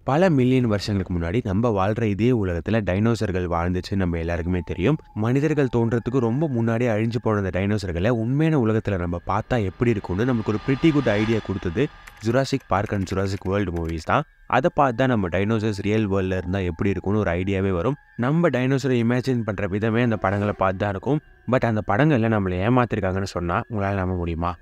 பல மில்லியன் வருஷங்களுக்கு முன்னாடி நம்ம வாழ்ற இதே உலகத்துல டைனோசர்கள் வாழ்ந்துச்சு நம்ம எல்லாருக்குமே தெரியும். மனிதர்கள் தோன்றதுக்கு ரொம்ப முன்னாடியே அழிஞ்சு போன இந்த டைனோசர்களை உண்மையான உலகத்துல நம்ம பார்த்தா எப்படி இருக்கும்னு நமக்கு ஒரு பிரிட்டி குட் ஐடியா கொடுத்தது Jurassic park and Jurassic world movies தான். அதை பார்த்து தான் நம்ம டைனோசர்ஸ் ரியல் வேர்ல்டில் இருந்தால் எப்படி இருக்கும்னு ஒரு ஐடியாவே வரும். நம்ம டைனோசரை இமேஜின் பண்ணுற விதமே அந்த படங்களை பார்த்து தான் இருக்கும். பட் அந்த படங்களில் நம்மளை ஏமாத்திருக்காங்கன்னு சொன்னால் உங்களால் நம்ப முடியுமா?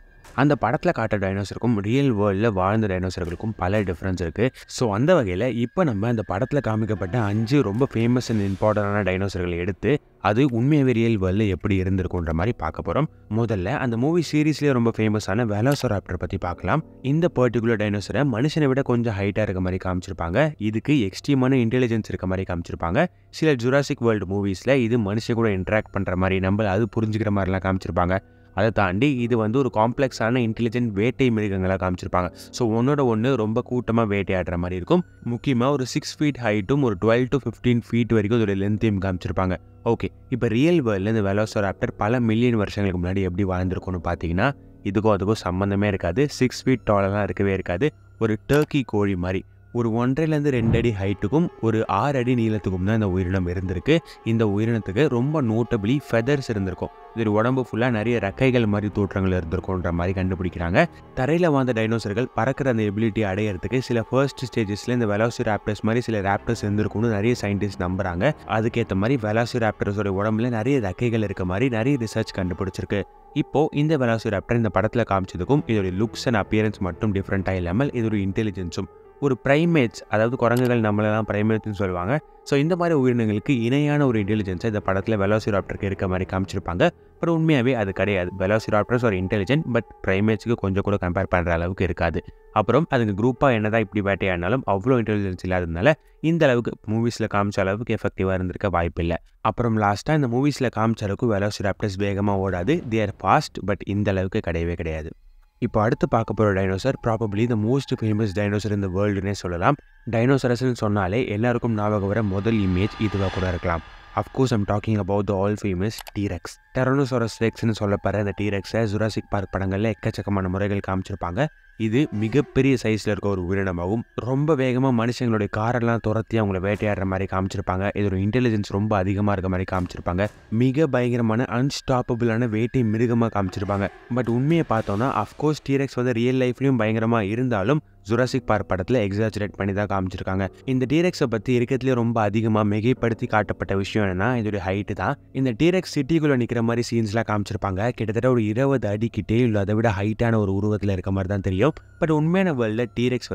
அந்த படத்தில் காட்டுற டைனோசருக்கும் ரியல் வேர்ல்டில் வாழ்ந்த டைனோசர்களுக்கும் பல டிஃப்ரென்ஸ் இருக்குது. ஸோ அந்த வகையில் இப்போ நம்ம அந்த படத்தில் காமிக்கப்பட்ட 5 ரொம்ப ஃபேமஸ் அண்ட் இம்பார்ட்டண்டான டைனோசர்களை எடுத்து அது உண்மையாகவே ரியல் வேர்ல்டில் எப்படி இருந்திருக்குன்ற மாதிரி பார்க்க போகிறோம். முதல்ல அந்த மூவி சீரீஸ்லேயே ரொம்ப ஃபேமஸான வெலோசிராப்டர் பற்றி பார்க்கலாம். இந்த பர்டிகுலர் டைனோசரை மனுஷனை விட கொஞ்சம் ஹைட்டாக இருக்க மாதிரி காமிச்சிருப்பாங்க. இதுக்கு எக்ஸ்ட்ரீமான இன்டெலிஜென்ஸ் இருக்க மாதிரி காமிச்சிருப்பாங்க. சில ஜுராசிக் வேர்ல்டு மூவிஸில் இது மனுஷன் கூட இன்ட்ராக்ட் பண்ணுற மாதிரி நம்ம அது புரிஞ்சுக்கிற மாதிரிலாம் காமிச்சிருப்பாங்க. அதை தாண்டி இது ஒரு காம்ப்ளெக்ஸான இன்டெலிஜென்ட் வேட்டை மிருகங்களாக காமிச்சிருப்பாங்க. ஸோ ஒன்னோட ஒன்று ரொம்ப கூட்டமாக வேட்டையாடுற மாதிரி இருக்கும். முக்கியமாக ஒரு 6 ஃபீட் ஹைட்டும் ஒரு 12 to 15 ஃபீட் வரைக்கும் அதோட லென்த்தையும் காமிச்சிருப்பாங்க. ஓகே, இப்போ ரியல் வேர்ல்டில் இந்த வெலோசிராப்டர் பல மில்லியன் வருஷங்களுக்கு முன்னாடி எப்படி வாழ்ந்துருக்கும்னு பார்த்தீங்கன்னா இதுக்கும் அதுக்கும் சம்மந்தமே இருக்காது. 6 ஃபீட் டாலெல்லாம் இருக்கவே இருக்காது. ஒரு டர்க்கி கோழி மாதிரி ஒரு 1.5 to 2 அடி ஹைட்டுக்கும் ஒரு 6 அடி நீளத்துக்கும் தான் இந்த உயிரினம் இருந்திருக்கு. இந்த உயிரினத்துக்கு ரொம்ப நோட்டபிளி ஃபெதர்ஸ் இருந்திருக்கும். இது உடம்பு ஃபுல்லாக நிறைய ரெக்கைகள் மாதிரி தோற்றங்கள் இருந்திருக்கும்ன்ற மாதிரி கண்டுபிடிக்கிறாங்க. தரையில் வாழ்ந்த டைனோசர்கள் பறக்கிற அந்த எபிலிட்டி அடையிறதுக்கு சில ஃபர்ஸ்ட் ஸ்டேஜஸில் இந்த வெலோசிராப்டர்ஸ் மாதிரி சில ராப்டர்ஸ் இருந்திருக்கும்னு நிறைய சயின்டிஸ்ட் நம்புறாங்க. அதுக்கேற்ற மாதிரி வெலோசிராப்டர்ஸோட உடம்புல நிறைய ரெக்கைகள் இருக்க மாதிரி நிறைய ரிசர்ச் கண்டுபிடிச்சிருக்கு. இப்போ இந்த வெலோசிராப்டர் இந்த படத்தில் காமிச்சதுக்கும் இதோட லுக்ஸ் அண்ட் அப்பியரன்ஸ் மட்டும் டிஃப்ரெண்ட்டாக இல்லாமல் இதோட இன்டெலிஜென்ஸும் ஒரு ப்ரைமேட்ஸ், அதாவது குரங்குகள் நம்மளெல்லாம் ப்ரைமேட்ஸ்னு சொல்லுவாங்க. ஸோ இந்த மாதிரி உயிரினங்களுக்கு இணையான ஒரு இன்டெலிஜென்ஸை இந்த படத்தில் வெலோசிராப்டருக்கு இருக்க மாதிரி காமிச்சிருப்பாங்க. பட் உண்மையாகவே அது கிடையாது. வெலோசிராப்டர்ஸ் ஒரு இன்டெலிஜென்ட், பட் ப்ரைமேட்ஸுக்கு கொஞ்சம் கூட கம்பேர் பண்ணுற அளவுக்கு இருக்காது. அப்புறம் அதுக்கு குரூப்பாக என்னதான் இப்படி வேட்டையாடினாலும் அவ்வளோ இன்டெலிஜென்ஸ் இல்லாததுனால இந்த அளவுக்கு மூவிஸில் காமிச்ச அளவுக்கு எஃபெக்டிவாக இருந்திருக்க வாய்ப்பு இல்லை. அப்புறம் லாஸ்ட்டாக இந்த மூவிஸில் காமிச்ச அளவுக்கு வெலோசிராப்டர்ஸ் வேகமாக ஓடாது. தே ஆர் ஃபாஸ்ட், பட் இந்த அளவுக்கு கிடையவே கிடையாது. இப்போ அடுத்து பார்க்க போகிற dinosaur probably the most famous dinosaur இந்த வேர்ல்டுனே சொல்லலாம். டைனோசரஸ்ன்னு சொன்னாலே எல்லாருக்கும் ஞாபகம் வர முதல் இமேஜ் இதுவாக கூட இருக்கலாம். Of course I'm talking about the all famous T rex. Tyrannosaurus ரெக்ஸ்னு சொல்லப்படுற இந்த டீரெக்ஸை ஜுராசிக் பார்க் படங்களில் எக்கச்சக்கமான முறைகள் காமிச்சிருப்பாங்க. இது மிகப்பெரிய சைஸில் இருக்க ஒரு உயிரினமாகவும் ரொம்ப வேகமாக மனுஷங்களுடைய காரெல்லாம் துரத்தி அவங்கள வேட்டையாடுற மாதிரி காமிச்சிருப்பாங்க. இதோட இன்டெலிஜென்ஸ் ரொம்ப அதிகமாக இருக்க மாதிரி காமிச்சிருப்பாங்க. மிக பயங்கரமான அன்ஸ்டாப்பபிளான வேட்டை மிருகமாக காமிச்சிருப்பாங்க. பட் உண்மையை பார்த்தோன்னா அஃப்கோர்ஸ் டீரெக்ஸ் ரியல் லைஃப்லையும் பயங்கரமாக இருந்தாலும் ஜுராசிக் பார்க் படத்தில் எக்ஸாஜரேட் பண்ணி தான் காமிச்சிருக்காங்க. இந்த டீரெக்ஸை பற்றி இருக்கிறதுலே ரொம்ப அதிகமாக மிகைப்படுத்தி காட்டப்பட்ட விஷயம் என்னன்னா இதோட ஹைட்டு தான். இந்த டீரெக்ஸ் சிட்டிக்குள்ளே நிற்கிற மாதிரி சீன்ஸ்லாம் காமிச்சிருப்பாங்க. கிட்டத்தட்ட ஒரு 20 அடிக்கிட்டே இல்லை அதை விட ஹைட்டான ஒரு உருவத்தில் இருக்க மாதிரி தான் தெரியும். பட் உண்மையான வேர்ல்டில் டீரெக்ஸ்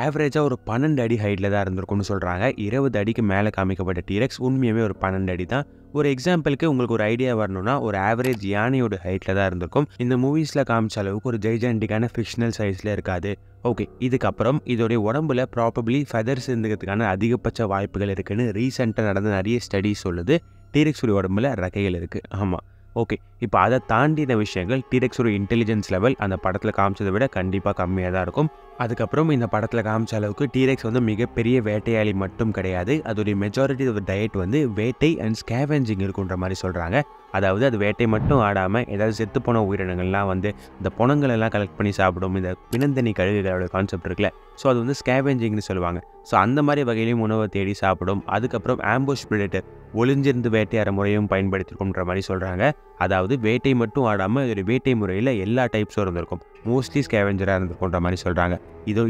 ஆவரேஜாக ஒரு 12 அடி ஹைட்டில் தான் இருந்திருக்கும்னு சொல்கிறாங்க. 20 அடிக்கு மேலே காமிக்கப்பட்ட டீரெக்ஸ் உண்மையாகவே ஒரு 12 அடி தான். ஒரு எக்ஸாம்பிளுக்கு உங்களுக்கு ஒரு ஐடியா வரணும்னா ஒரு ஆவரேஜ் யானையோட ஹைட்டில் தான் இருந்திருக்கும். இந்த மூவிஸில் காமிச்ச அளவுக்கு ஒரு ஜெய்ஜாண்டிக்கான ஃபிக்ஷனல் சைஸில் இருக்காது. ஓகே, இதுக்கப்புறம் இதோடைய உடம்புல ப்ராபப்ளி ஃபெதர்ஸ் இருந்துக்கிறதுக்கான அதிகபட்ச வாய்ப்புகள் இருக்குன்னு ரீசெண்டாக நடந்த நிறைய ஸ்டடிஸ் சொல்லுது. டீரெக்ஸோட உடம்புல ரெக்கைகள் இருக்குது. ஆமாம், ஓகே. இப்போ அதை தாண்டின விஷயங்கள் டீரெக்ஸோட இன்டெலிஜென்ஸ் லெவல் அந்த படத்தில் காமிச்சதை விட கண்டிப்பாக கம்மியாக தான் இருக்கும். அதுக்கப்புறம் இந்த படத்தில் காமிச்ச அளவுக்கு டீரெக்ஸ் மிகப்பெரிய வேட்டையாளி மட்டும் கிடையாது. அதோடைய மெஜாரிட்டி ஆஃப் டயட் வேட்டை அண்ட் ஸ்கேவெஞ்சிங் இருக்குன்ற மாதிரி சொல்கிறாங்க. அதாவது அது வேட்டை மட்டும் ஆடாமல் ஏதாவது செத்து போன உயிரினங்கள்லாம் இந்த புணங்களெல்லாம் கலெக்ட் பண்ணி சாப்பிடும். இந்த பிணந்தனி கழுகுகளோட கான்செப்ட் இருக்குல்ல, ஸோ அது ஸ்கேவெஞ்சிங்னு சொல்லுவாங்க. ஸோ அந்த மாதிரி வகையிலையும் உணவை தேடி சாப்பிடும். அதுக்கப்புறம் ஆம்புஷ் பிரெடேட்டர், ஒளிஞ்சிருந்து வேட்டையாட முறையும் பயன்படுத்திருக்கும்ன்ற மாதிரி சொல்கிறாங்க. அதாவது வேட்டை மட்டும் ஆடாமல் இதோட வேட்டை முறையில் எல்லா டைப்ஸும் இருந்திருக்கும். மோஸ்ட்லி ஸ்கேவெஞ்சராக இருந்திருக்குன்ற மாதிரி சொல்கிறாங்க.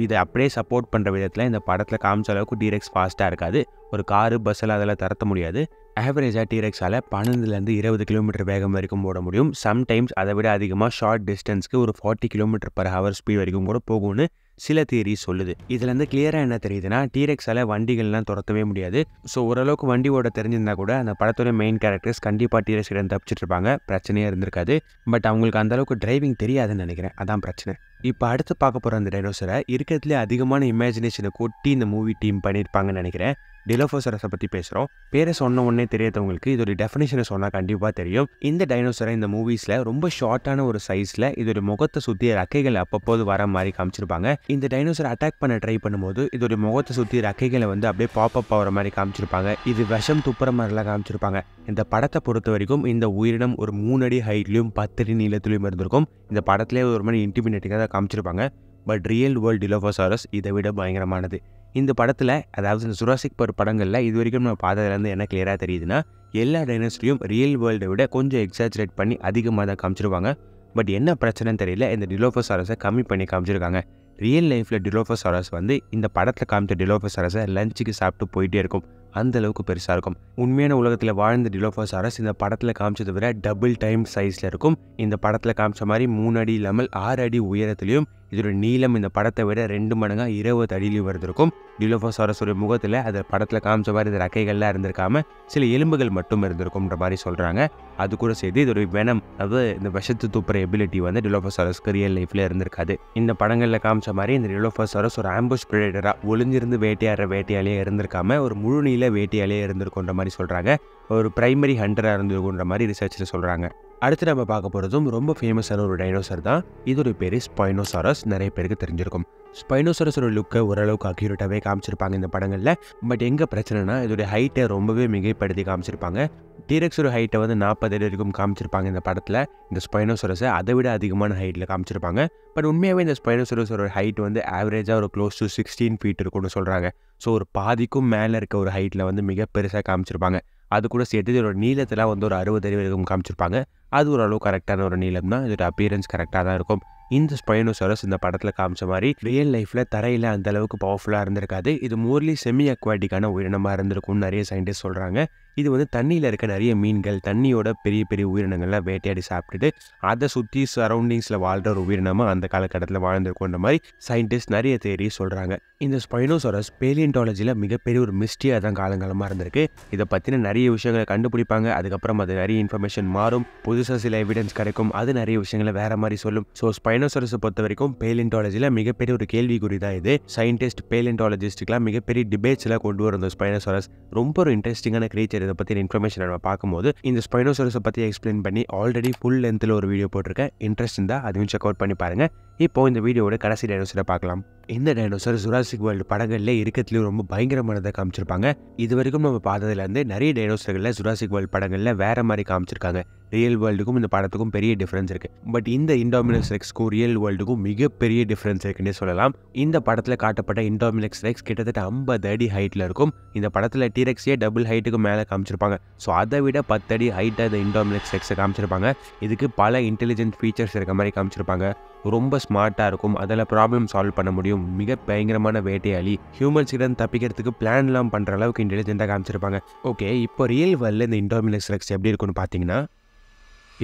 இதை அப்படியே சப்போர்ட் பண்ணுற விதத்தில் இந்த படத்தில் காமிச்ச அளவுக்கு டீரெக்ஸ் ஃபாஸ்ட்டாக இருக்காது. ஒரு காரு பஸ்ஸில் அதெல்லாம் தரத்த முடியாது. ஆவரேஜாக டீரெக்ஸால் 12 to 20 கிலோமீட்டர் வேகம் வரைக்கும் ஓட முடியும். சம்டைம்ஸ் அதை விட அதிகமாக ஷார்ட் டிஸ்டன்ஸ்க்கு ஒரு 40 km/h ஸ்பீட் வரைக்கும் கூட போகும்னு சில தியரி சொல்லுது. இதுலேருந்து கிளியராக என்ன தெரியுதுன்னா டீரெக்ஸால் வண்டிகள்லாம் துரத்தவே முடியாது. ஸோ ஓரளவுக்கு வண்டி ஓட தெரிஞ்சிருந்தா கூட அந்த படத்தோட மெயின் கேரக்டர்ஸ் கண்டிப்பாக டீரெக்ஸ் கிட்ட தப்பிச்சிட்டு இருப்பாங்க, பிரச்சனையாக இருந்திருக்காது. பட் அவங்களுக்கு அந்தளவுக்கு டிரைவிங் தெரியாதுன்னு நினைக்கிறேன், அதான் பிரச்சனை. இப்போ அடுத்து பார்க்க போகிற அந்த டைனோசரை இருக்கிறதுலே அதிகமான இமேஜினேஷனை கொட்டி இந்த மூவி டீம் பண்ணியிருப்பாங்கன்னு நினைக்கிறேன். டிலோஃபோசரஸை பற்றி பேசுகிறோம். பேரை சொன்ன உடனே தெரியாதவங்களுக்கு இதோட டெஃபினேஷனை சொன்னால் கண்டிப்பாக தெரியும். இந்த டைனோசரை இந்த மூவிஸில் ரொம்ப ஷார்ட்டான ஒரு சைஸில் இதோட முகத்தை சுற்றி ரெக்கைகள் அப்பப்போது வர மாதிரி காமிச்சிருப்பாங்க. இந்த டைனோசரை அட்டாக் பண்ண ட்ரை பண்ணும்போது இதோட முகத்தை சுற்றி ரெக்கைகளை அப்படியே பாப்அப் ஆகிற மாதிரி காமிச்சிருப்பாங்க. இது விஷம் துப்புற மாதிரிலாம் காமிச்சிருப்பாங்க. இந்த படத்தை பொறுத்த வரைக்கும் இந்த உயிரினம் ஒரு 3 அடி ஹைட்லையும் 10 அடி நீளத்துலையும் இருந்திருக்கும். இந்த படத்திலே ஒரு மாதிரி இன்டிமினேட்டிங்காக தான் காமிச்சிருப்பாங்க. பட் ரியல் வேர்ல்டு டிலோஃபோசாரஸ் இதை விட பயங்கரமானது. இந்த படத்தில் அதாவது இந்த ஜுராசிக் பார்க் படங்களில் இது வரைக்கும் நம்ம பார்த்ததுலேருந்து என்ன கிளியராக தெரியுதுன்னா எல்லா டைனோசரையும் ரியல் வேர்ல்டை விட கொஞ்சம் எக்ஸாஜரேட் பண்ணி அதிகமாக தான் காமிச்சிருவாங்க. பட் என்ன பிரச்சனைன்னு தெரியல, இந்த டிலோஃபோசாரஸை கம்மி பண்ணி காமிச்சிருக்காங்க. ரியல் லைஃப்பில் டிலோஃபோசாரஸ் வந்து இந்த படத்தில் காமிச்ச டிலோஃபோசாரஸை லஞ்சுக்கு சாப்பிட்டு போயிட்டே இருக்கும். அந்த அளவுக்கு பெருசாக இருக்கும். உண்மையான உலகத்தில் வாழ்ந்த டிலோஃபோசாரஸ் இந்த படத்தில் காமிச்சதை விட டபுள் டைம் சைஸில் இருக்கும். இந்த படத்தில் காமிச்ச மாதிரி 3 அடி இல்லாமல் 6 அடி உயரத்துலையும் இதோட நீளம் இந்த படத்தை விட 2 மடங்காக 20 அடியிலையும் இருந்திருக்கும். டிலோஃபோசாரஸோட முகத்தில் அது படத்தில் காமிச்ச மாதிரி இந்த ரெக்கைகள்லாம் இருந்திருக்காம சில எலும்புகள் மட்டும் இருந்திருக்கும்ன்ற மாதிரி சொல்கிறாங்க. அது கூட சேர்த்து இதோட வெனம், அதாவது இந்த விஷத்து துப்புற எபிலிட்டி வந்து டிலோஃபோசாரஸ்க்கு ரியல் லைஃப்பில் இருந்திருக்காது. இந்த படங்களில் காமிச்ச மாதிரி இந்த டிலோஃபோசாரஸ் ஒரு ஆம்புஷ் பிரெடேட்டராக ஒளிஞ்சிருந்து வேட்டையாடுற வேட்டையாலேயே இருந்திருக்காம ஒரு முழு நீள வேட்டையாலேயே இருந்திருக்குன்ற மாதிரி சொல்கிறாங்க. ஒரு பிரைமரி ஹண்டராக இருந்திருக்குன்ற மாதிரி ரிசர்ச்சில் சொல்கிறாங்க. அடுத்து நம்ம பார்க்க போகிறதும் ரொம்ப ஃபேமஸான ஒரு டைனோசர் தான். இதோட பேர் ஸ்பைனோசாரஸ். நிறைய பேருக்கு தெரிஞ்சிருக்கும். ஸ்பைனோசாரஸோட லுக்கை ஓரளவுக்கு அக்யூரேட்டாகவே காமிச்சிருப்பாங்க இந்த படங்களில். பட் எங்கே பிரச்சனைனா இதோட ஹைட்டை ரொம்பவே மிகைப்படுத்தி காமிச்சிருப்பாங்க. டீரெக்ஸோட ஹைட்டை வந்து 40 அடி வரைக்கும் காமிச்சிருப்பாங்க இந்த படத்தில். இந்த ஸ்பைனோசாரஸை அதை விட அதிகமான ஹைட்டில் காமிச்சிருப்பாங்க. பட் உண்மையாகவே இந்த ஸ்பைனோசாரஸோட ஹைட் வந்து ஆவரேஜாக ஒரு க்ளோஸ் டு 16 ஃபீட் இருக்கும்னு சொல்கிறாங்க. ஸோ ஒரு பாதிக்கும் மேலே இருக்க ஒரு ஹைட்டில் வந்து மிக பெருசாக காமிச்சிருப்பாங்க. அது கூட சேர்த்து இதோட நீளத்தில் வந்து ஒரு 60 அடி வரைக்கும் காமிச்சிருப்பாங்க. அது ஓரளவு கரெக்டான ஒரு நீளம் தான். இதோட அப்பியரன்ஸ் கரெக்டாக தான் இருக்கும். இந்த ஸ்பைனோசாரஸ் இந்த படத்தில் காமிச்ச மாதிரி ரியல் லைஃப்பில் தரையில் அந்த அளவுக்கு பவர்ஃபுல்லாக இருந்திருக்காது. இது மோர்லி செமி அக்வாட்டிக்கான உயிரினமாக இருந்திருக்கும்னு நிறைய சயின்டிஸ்ட் சொல்கிறாங்க. இது வந்து தண்ணியில் இருக்க நிறைய மீன்கள், தண்ணியோட பெரிய பெரிய உயிரினங்கள்லாம் வேட்டையாடி சாப்பிட்டுட்டு அதை சுற்றி சரௌண்டிங்ஸில் வாழ்கிற ஒரு உயிரினமாக அந்த காலகட்டத்தில் வாழ்ந்திருக்குன்ற மாதிரி சயின்டிஸ்ட் நிறைய தேரி சொல்கிறாங்க. இந்த ஸ்பைனோசாரஸ் பேலியன்டாலஜியில் மிகப்பெரிய ஒரு மிஸ்ட்ரியாக தான் காலங்காலமாக இருந்திருக்கு. இதை பற்றின நிறைய விஷயங்களை கண்டுபிடிப்பாங்க. அதுக்கப்புறம் அது நிறைய இன்ஃபர்மேஷன் மாறும். புதுசாக சில எவிடன்ஸ் கிடைக்கும். அது நிறைய விஷயங்களை வேற மாதிரி சொல்லும். ஸோ ஸ்பைனோசாரஸை பொறுத்த வரைக்கும் பேலியன்டாலஜியில் மிகப்பெரிய ஒரு கேள்விக்குறி தான் இது. சயின்டிஸ்ட் பேலியன்டாலஜிஸ்ட்டுக்கெலாம் மிகப்பெரிய டிபேட்ஸ்லாம் கொண்டு வரும். இந்த ஸ்பைனோசாரஸ் ரொம்ப ஒரு இன்ட்ரெஸ்டிங்கான கிரியேச்சர். இதை பற்றின இன்ஃபர்மேஷன் நம்ம பார்க்கும்போது இந்த ஸ்பைனோசாரஸை பற்றி எக்ஸ்பிளைன் பண்ணி ஆல்ரெடி ஃபுல் லென்த்தில் ஒரு வீடியோ போட்டிருக்கேன். இன்ட்ரெஸ்ட் இருந்தால் அதையும் செக் அவுட் பண்ணி பாருங்கள். இப்போ இந்த வீடியோவோட கடைசி டைனோசரை பார்க்கலாம். இந்த டைனோசர் ஜுராசிக் வேர்ல்டு படங்களில் இருக்கிறதுலையும் ரொம்ப பயங்கரமானதை காமிச்சிருப்பாங்க. இது வரைக்கும் நம்ம பார்த்ததுலேருந்து நிறைய டைனோசர்களில் ஜுராசிக் வேர்ல்டு படங்களில் வேறு மாதிரி காமிச்சிருக்காங்க. ரியல் வேர்ல்டுக்கும் இந்த படத்துக்கும் பெரிய டிஃப்ரென்ஸ் இருக்குது. பட் இந்த இண்டோமினஸ் ரெக்ஸ்க்கும் ரியல் வேர்ல்டுக்கும் மிகப்பெரிய டிஃப்ரென்ஸ் இருக்குன்னே சொல்லலாம். இந்த படத்தில் காட்டப்பட்ட இண்டோமினஸ் ரெக்ஸ் கிட்டத்தட்ட 50 அடி ஹைட்டில் இருக்கும். இந்த படத்தில் டீரெக்ஸே டபுள் ஹைட்டுக்கு மேலே காமிச்சிருப்பாங்க. ஸோ அதை விட 10 அடி ஹைட்டாக இந்த இண்டோமினஸ் ரெக்ஸை காமிச்சிருப்பாங்க. இதுக்கு பல இன்டெலிஜென்ட் ஃபீச்சர்ஸ் இருக்க மாதிரி காமிச்சிருப்பாங்க. ரொம்ப ஸ்மார்ட்டாக இருக்கும். அதில் ப்ராப்ளம் சால்வ் பண்ண முடியும். மிக பயங்கரமான வேட்டையாளி. ஹியூமன்ஸ் கிட்ட தப்பிக்கிறதுக்கு பிளான்லாம் பண்ணுற அளவுக்கு இன்டெலிஜென்ட்டாக காமிச்சிருப்பாங்க. ஓகே, இப்போ ரியல் வேர்ல்டில் இந்த இண்டோமினஸ் ரெக்ஸ் எப்படி இருக்குன்னு பார்த்தீங்கன்னா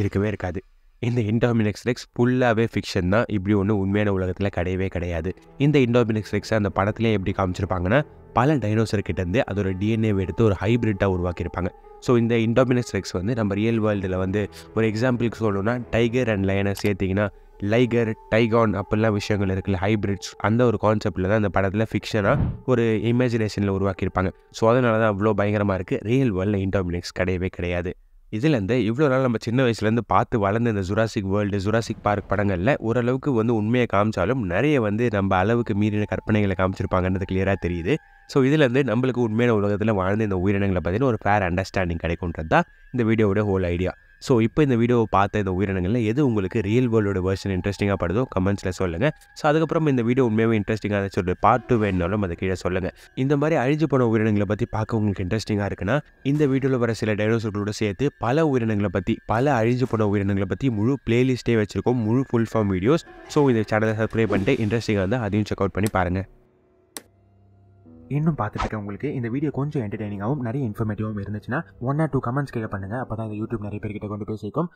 இருக்கவே இருக்காது. இந்த இண்டோமினஸ் ரெக்ஸ் ஃபுல்லாகவே ஃபிக்ஷன் தான். இப்படி ஒன்று உண்மையான உலகத்தில் கிடையவே கிடையாது. இந்த இண்டோமினஸ் ரெக்ஸை அந்த படத்துலேயே எப்படி காமிச்சிருப்பாங்கன்னா பல டைனோசர் கிட்டேருந்து அதோட டிஎன்ஏவை எடுத்து ஒரு ஹைப்ரிட்டாக உருவாக்கியிருப்பாங்க. ஸோ இந்த இண்டோமினஸ் ரெக்ஸ் வந்து நம்ம ரியல் வேர்ல்டில் வந்து ஒரு எக்ஸாம்பிளுக்கு சொல்லணும்னா டைகர் அண்ட் லயனை சேர்த்திங்கன்னா லைகர், டைகான் அப்படிலாம் விஷயங்கள் இருக்குல்ல, ஹைப்ரிட்ஸ், அந்த ஒரு கான்செப்டில் தான் அந்த படத்தில் ஃபிக்ஷனாக ஒரு இமேஜினேஷனில் உருவாக்கியிருப்பாங்க. ஸோ அதனால தான் அவ்வளோ பயங்கரமாக இருக்குது. ரியல் வேர்ல்டில் இண்டோமினஸ் கிடையவே கிடையாது. இதுலேருந்து இவ்வளோ நாள் நம்ம சின்ன வயசுலேருந்து பார்த்து வளர்ந்த இந்த ஜுராசிக் வேர்ல்டு, ஜுராசிக் பார்க் படங்களில் ஓரளவுக்கு வந்து உண்மையை காமிச்சாலும் நிறைய வந்து நம்ம அளவுக்கு மீறின கற்பனைகளை காமிச்சிருப்பாங்கன்றது கிளியராக தெரியுது. ஸோ இதுலேருந்து நம்மளுக்கு உண்மையான உலகத்தில் வாழ்ந்த இந்த உயிரினங்களை பற்றின ஒரு ஃபேர் அண்டர்ஸ்டாண்டிங் கிடைக்கும்ன்றது தான் இந்த வீடியோவோட ஹோல் ஐடியா. ஸோ இப்போ இந்த வீடியோவை பார்த்த இந்த உயிரினங்களில் எது உங்களுக்கு ரியல் வேர்ல்டோட வெர்ஷன் இன்ட்ரெஸ்டிங்காக படுதோ கமெண்ட்ஸில் சொல்லுங்கள். ஸோ அதுக்கப்புறம் இந்த வீடியோ உண்மையாகவே இன்ட்ரெஸ்டிங்காக சொல்லி பார்ட் 2 வேணுனாலும் அதை கீழே சொல்லுங்கள். இந்த மாதிரி அழிஞ்சு போன உயிரினங்களை பற்றி பார்க்க உங்களுக்கு இன்ட்ரெஸ்டிங்காக இருக்குன்னா இந்த வீடியோவில் வர சில டைனோசர்களோட சேர்த்து பல உயிரினங்களை பற்றி, பல அழிஞ்சு போன உயிரினங்களை பற்றி முழு பிளேலிஸ்ட்டே வச்சுருக்கோம், முழு ஃபுல் ஃபார்ம் வீடியோஸ். ஸோ இந்த சேனலை சப்ஸ்கிரைப் பண்ணிட்டு இன்ட்ரெஸ்டிங்காக இருந்தால் அதையும் செக் அவுட் பண்ணி பாருங்கள். இன்னும் பார்த்துட்டு இருக்க உங்களுக்கு இந்த வீடியோ கொஞ்சம் என்டர்டெய்னிங்காகவும் நிறைய இன்ஃபர்மேட்டிவாகவும் இருந்துச்சுன்னா 1 or 2 கமெண்ட்ஸ் கீழே பண்ணுங்கள். அப்போ தான் இந்த யூடியூப் நிறைய பேர்கிட்ட கொண்டு போய் சேர்க்கும்.